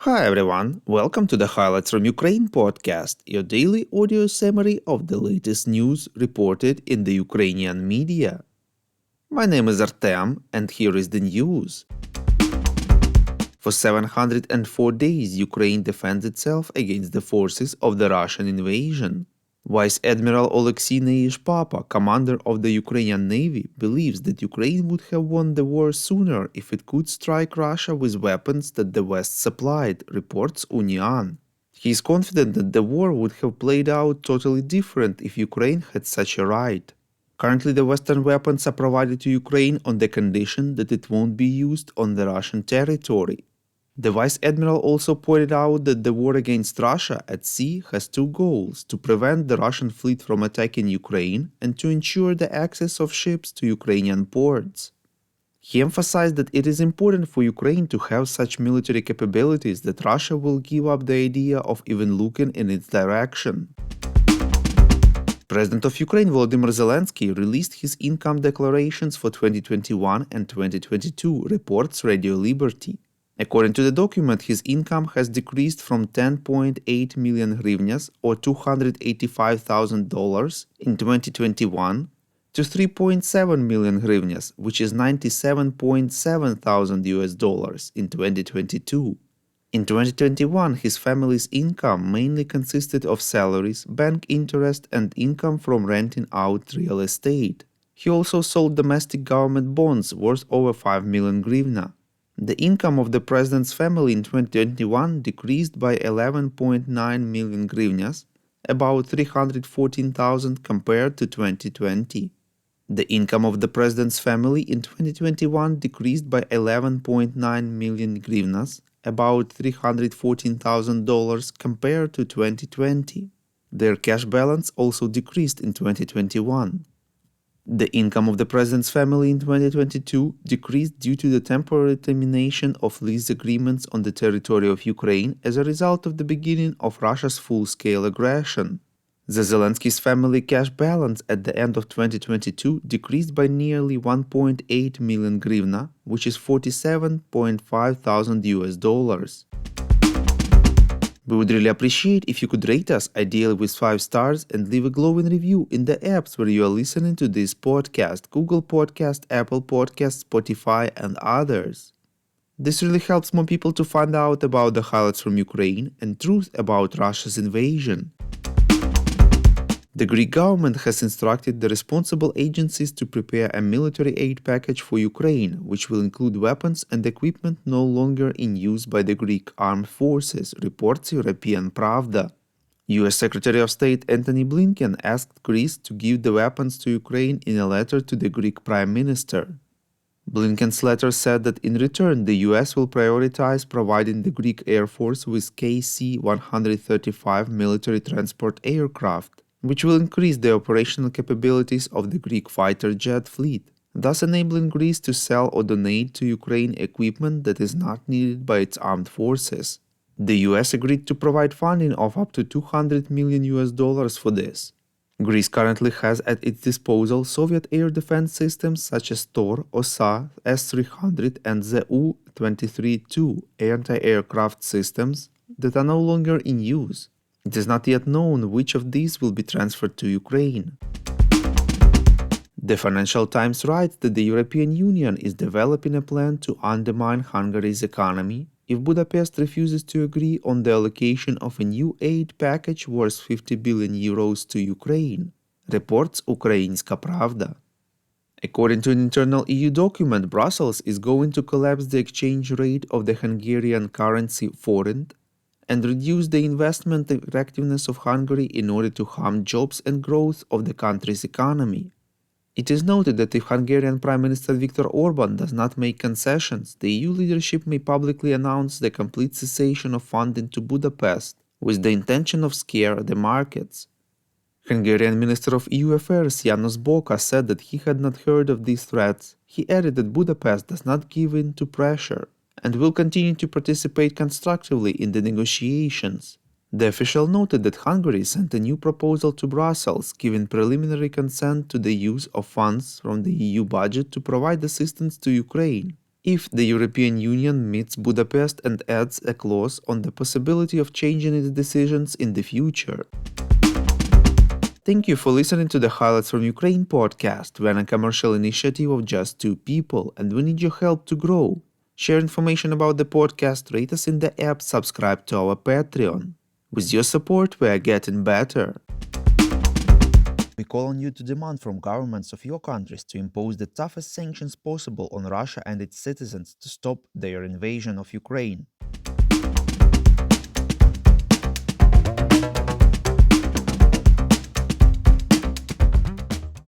Hi everyone, welcome to the Highlights from Ukraine podcast, your daily audio summary of the latest news reported in the Ukrainian media. My name is Artem, and here is the news. For 704 days, Ukraine defends itself against the forces of the Russian invasion. Vice Admiral Oleksiy Neysh-Papa, commander of the Ukrainian Navy, believes that Ukraine would have won the war sooner if it could strike Russia with weapons that the West supplied, reports Union. He is confident that the war would have played out totally different if Ukraine had such a right. Currently, the Western weapons are provided to Ukraine on the condition that it won't be used on the Russian territory. The Vice Admiral also pointed out that the war against Russia at sea has two goals: to prevent the Russian fleet from attacking Ukraine and to ensure the access of ships to Ukrainian ports. He emphasized that it is important for Ukraine to have such military capabilities that Russia will give up the idea of even looking in its direction. President of Ukraine Volodymyr Zelensky released his income declarations for 2021 and 2022, reports Radio Liberty. According to the document, his income has decreased from 10.8 million hryvnias or $285,000 in 2021 to 3.7 million hryvnias, which is $97.7 thousand in 2022. In 2021, his family's income mainly consisted of salaries, bank interest, and income from renting out real estate. He also sold domestic government bonds worth over 5 million hryvnia. The income of the president's family in 2021 decreased by 11.9 million hryvnias, about 314,000 compared to 2020. The income of the president's family in 2021 decreased by 11.9 million hryvnias, about $314,000 compared to 2020. Their cash balance also decreased in 2021. The income of the president's family in 2022 decreased due to the temporary termination of lease agreements on the territory of Ukraine as a result of the beginning of Russia's full-scale aggression. The Zelensky's family cash balance at the end of 2022 decreased by nearly 1.8 million hryvnia, which is $47.5 thousand. We would really appreciate if you could rate us, ideally with 5 stars, and leave a glowing review in the apps where you are listening to this podcast: Google Podcast, Apple Podcast, Spotify, and others. This really helps more people to find out about the highlights from Ukraine and truth about Russia's invasion. The Greek government has instructed the responsible agencies to prepare a military aid package for Ukraine, which will include weapons and equipment no longer in use by the Greek armed forces, reports European Pravda. US Secretary of State Antony Blinken asked Greece to give the weapons to Ukraine in a letter to the Greek Prime Minister. Blinken's letter said that in return the US will prioritize providing the Greek Air Force with KC-135 military transport aircraft, which will increase the operational capabilities of the Greek fighter jet fleet, thus enabling Greece to sell or donate to Ukraine equipment that is not needed by its armed forces. The US agreed to provide funding of up to $200 million for this. Greece currently has at its disposal Soviet air defense systems such as Tor, OSA, S-300 and ZU-23-2 anti-aircraft systems that are no longer in use. It is not yet known which of these will be transferred to Ukraine. The Financial Times writes that the European Union is developing a plan to undermine Hungary's economy if Budapest refuses to agree on the allocation of a new aid package worth 50 billion euros to Ukraine, reports Ukrainska Pravda. According to an internal EU document, Brussels is going to collapse the exchange rate of the Hungarian currency forint and reduce the investment attractiveness of Hungary in order to harm jobs and growth of the country's economy. It is noted that if Hungarian Prime Minister Viktor Orban does not make concessions, the EU leadership may publicly announce the complete cessation of funding to Budapest, with the intention of scare the markets. Hungarian Minister of EU Affairs János Boka said that he had not heard of these threats. He added that Budapest does not give in to pressure and will continue to participate constructively in the negotiations. The official noted that Hungary sent a new proposal to Brussels, giving preliminary consent to the use of funds from the EU budget to provide assistance to Ukraine, if the European Union meets Budapest and adds a clause on the possibility of changing its decisions in the future. Thank you for listening to the Highlights from Ukraine podcast. We're a commercial initiative of just two people, and we need your help to grow. Share information about the podcast, rate us in the app, subscribe to our Patreon. With your support, we are getting better. We call on you to demand from governments of your countries to impose the toughest sanctions possible on Russia and its citizens to stop their invasion of Ukraine.